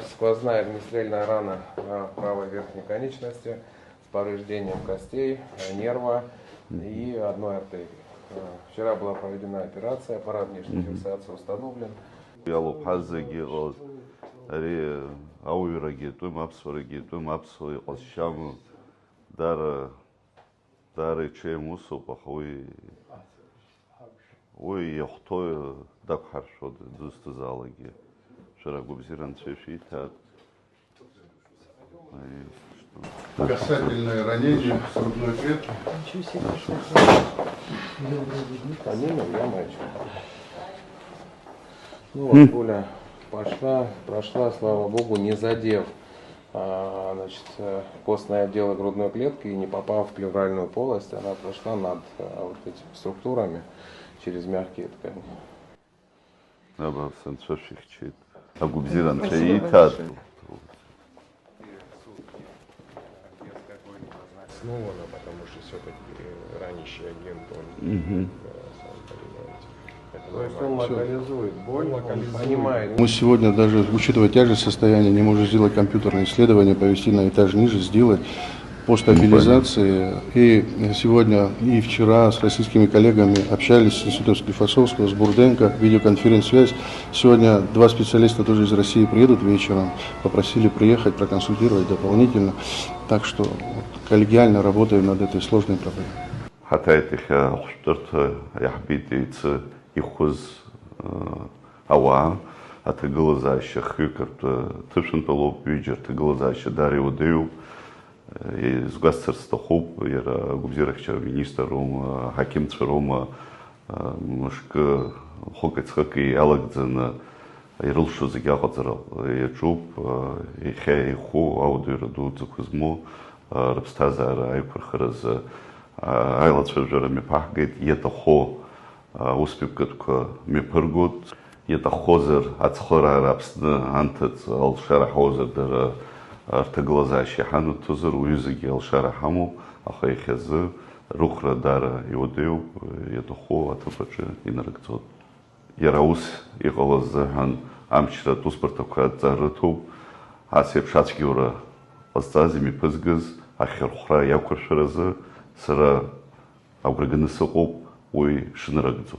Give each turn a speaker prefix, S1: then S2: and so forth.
S1: Значит, сквозная огнестрельная рана правой верхней конечности с повреждением костей, нерва и одной артерии. Вчера была проведена операция, аппарат внешней фиксации установлен.
S2: Касательное ранение с грудной клетки.
S1: Ну вот пуля прошла, слава богу, не задев значит, костное отдело грудной клетки и не попав в плевральную полость, она прошла над вот этими структурами через мягкие ткани.
S3: Основано, потому что все-таки ранящий агент, он,
S1: То есть он локализует боль, он понимает.
S2: Мы сегодня, даже учитывая тяжесть состояния, не можем сделать компьютерное исследование, повести на этаж ниже, сделать по стабилизации. И сегодня, и вчера с российскими коллегами общались с институтом Склифосовского, с Бурденко, видеоконференц-связь. Сегодня два специалиста тоже из России приедут вечером, попросили приехать, проконсультировать дополнительно. Так что коллегиально работаем над этой сложной проблемой.
S4: Сара ауграганы сыҟоуп уи шынарыгӡо.